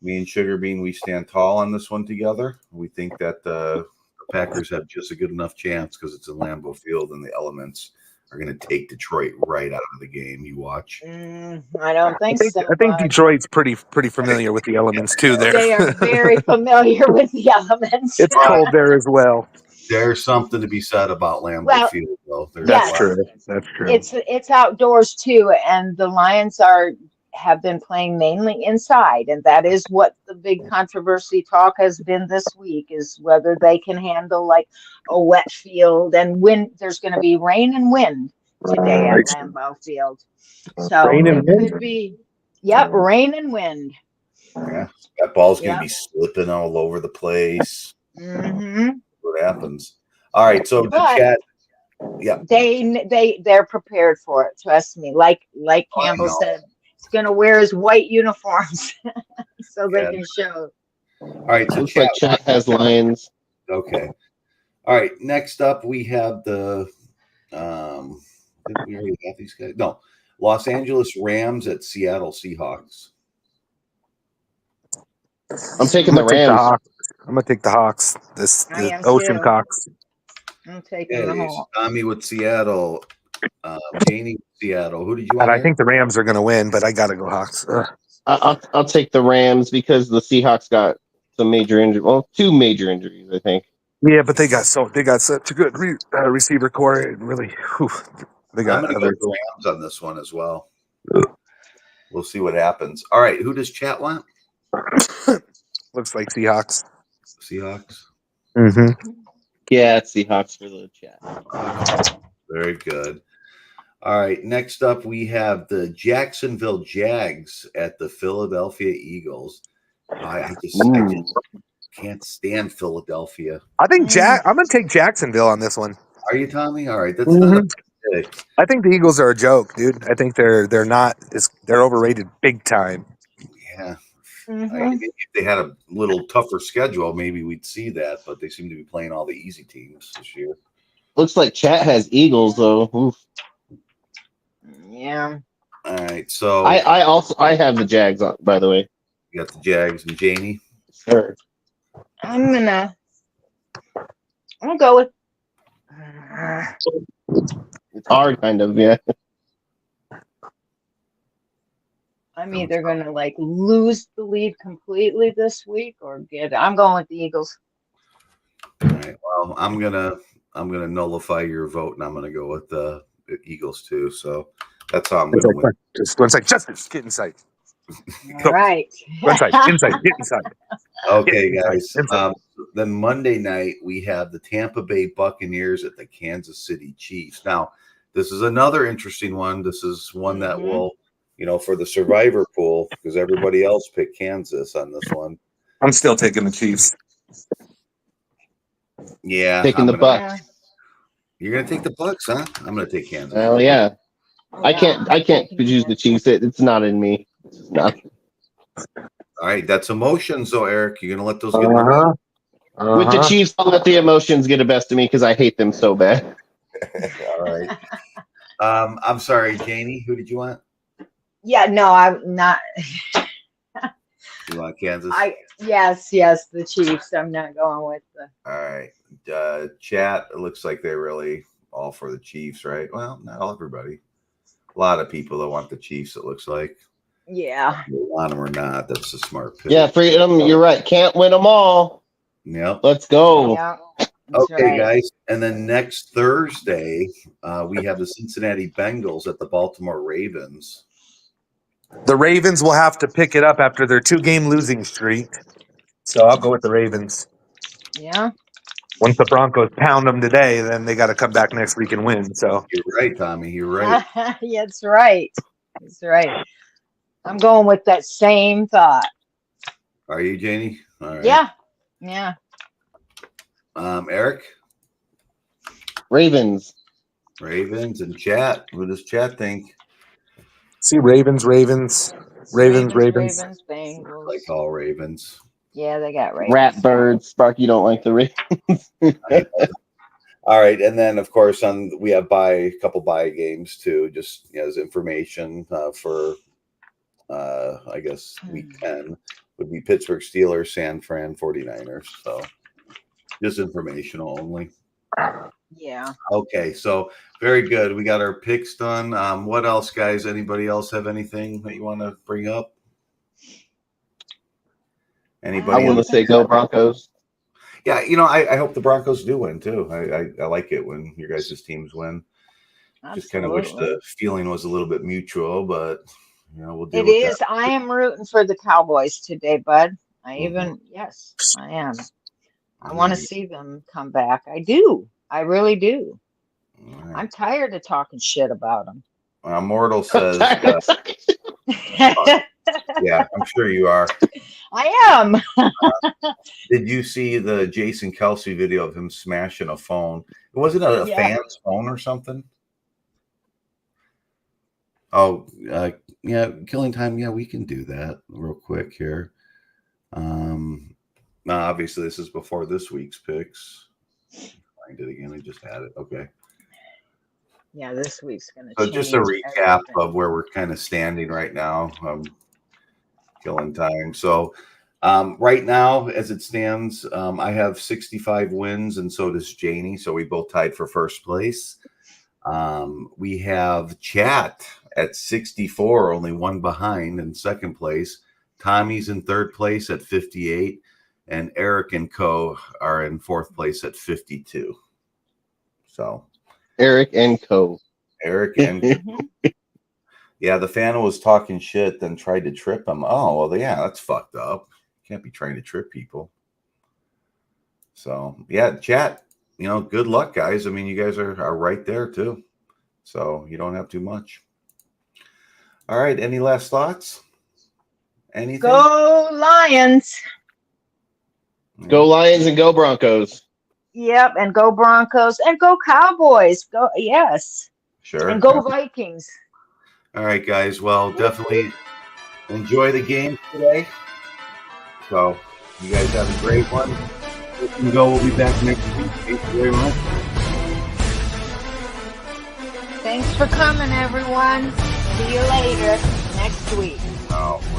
Me and Sugar Bean, we stand tall on this one together. We think that the Packers have just a good enough chance because it's in Lambeau Field and the elements are going to take Detroit right out of the game. You watch. I don't think so. I think Detroit's pretty familiar with the elements too. There, they are very familiar with the elements. It's cold there as well. There's something to be said about Lambeau Field, though. That's true. That's true. It's outdoors too, and the Lions have been playing mainly inside, and that is what the big controversy talk has been this week, is whether they can handle like a wet field and wind. There's going to be rain and wind today at Lambeau Field, so rain and it wind? could be rain and wind. Yeah, that ball's going to be slipping all over the place. Mm-hmm. What happens? All right, so the chat. Yeah, they're prepared for it. Trust me. Like Campbell said, he's going to wear his white uniforms so they can show. All right, so looks like chat has Lions. Okay. All right. Next up, we have the. Did we already have these guys? No, Los Angeles Rams at Seattle Seahawks. I'm taking the Rams. I'm gonna take the Hawks. The Ocean too. Cox. I'm taking the Hawks. Tommy with Seattle. Janie with Seattle. Who did you want? I think the Rams are gonna win, but I gotta go Hawks. I'll take the Rams because the Seahawks got some major injuries. Well, 2 major injuries, I think. Yeah, but they got such a good receiver core. And really, they got. I'm gonna go with the Rams on this one as well. We'll see what happens. All right, who does chat want? Looks like Seahawks. Seahawks. Mm-hmm. Yeah, it's Seahawks for the chat. Very good. All right, next up we have the Jacksonville Jags at the Philadelphia Eagles. I just can't stand Philadelphia. I think I'm gonna take Jacksonville on this one. Are you, Tommy? All right, that's not a pick. I think the Eagles are a joke, dude. I think they're not. They're overrated big time. Yeah. Mm-hmm. If they had a little tougher schedule, maybe we'd see that, but they seem to be playing all the easy teams this year. Looks like chat has Eagles though. Oof. Yeah. All right, so I have the Jags on, by the way. You got the Jags and Janie. Sure. I'm gonna go with. It's hard, kind of, yeah. I'm either gonna lose the lead completely this week or I'm going with the Eagles. All right. Well, I'm gonna nullify your vote, and I'm gonna go with the Eagles too. So that's how I'm gonna win. Just one second. Justice, get inside. All right. Inside, get inside. Okay, guys. Then Monday night we have the Tampa Bay Buccaneers at the Kansas City Chiefs. Now, this is another interesting one. This is one that will, for the survivor pool, because everybody else picked Kansas on this one. I'm still taking the Chiefs. Yeah, Taking the Bucs. You're gonna take the Bucs, huh? I'm gonna take Kansas. Well, yeah. I can't choose the Chiefs. It's not in me. It's not. All right, that's emotions, though, Eric. You're gonna let those get the With the Chiefs, I'll let the emotions get the best of me because I hate them so bad. All right. I'm sorry, Janie. Who did you want? Yeah, no, I'm not. You want Kansas? Yes, the Chiefs. I'm not going with the. All right. Chat, it looks like they're really all for the Chiefs, right? Well, not all everybody. A lot of people that want the Chiefs, it looks like. Yeah. They want them or not. That's a smart pick. Yeah, Freedom, you're right. Can't win them all. Yep. Let's go. Yeah. Okay, guys. And then next Thursday, we have the Cincinnati Bengals at the Baltimore Ravens. The Ravens will have to pick it up after their 2-game losing streak. So I'll go with the Ravens. Yeah. Once the Broncos pound them today, then they got to come back next week and win. So you're right, Tommy. You're right. Yeah, that's right. That's right. I'm going with that same thought. Are you, Janie? All right. Yeah. Yeah. Eric? Ravens. Ravens and chat. What does chat think? See, Ravens. Ravens, Bengals. Like all Ravens. Yeah, they got Ravens. Rat birds. Spark, you don't like the Ravens. All right, and then of course we have a couple bye games too, just as information for I guess week 10 would be Pittsburgh Steelers, San Fran 49ers. So just informational only. Yeah. Okay, so very good. We got our picks done. What else, guys? Anybody else have anything that you want to bring up? Anybody? I want to say go Broncos. Yeah, I hope the Broncos do win too. I like it when your guys' teams win. Absolutely. Just kind of wish the feeling was a little bit mutual, but we'll deal It with is. that. I am rooting for the Cowboys today, bud. Yes, I am. I want to see them come back. I do. I really do. Right. I'm tired of talking shit about them. Mortal says, yeah, I'm sure you are. I am. Did you see the Jason Kelsey video of him smashing a phone? Wasn't it a fan's phone or something? Oh, yeah, Killing Time. Yeah, we can do that real quick here. Obviously, this is before this week's picks. Find it again. I just had it. Okay. Yeah, this week's gonna. So just a recap of where we're kind of standing right now. Killing Time. So right now, as it stands, I have 65 wins, and so does Janie. So we both tied for first place. We have Chat at 64, only one behind in second place. Tommy's in third place at 58, and Eric and Co are in fourth place at 52. So Eric and Co. Yeah, the fan was talking shit, then tried to trip him. Oh, well, yeah, that's fucked up. Can't be trying to trip people. So, yeah, Chat, good luck, guys. I mean, you guys are right there, too. So, you don't have too much. All right, any last thoughts? Anything? Go Lions. Go Lions and go Broncos. Yep, and go Broncos and go Cowboys. Go, yes. Sure. And go Vikings. All right, guys. Well, definitely enjoy the game today. So, you guys have a great one. We'll be back next week. Thank you very much. Thanks for coming, everyone. See you later next week. Oh, right.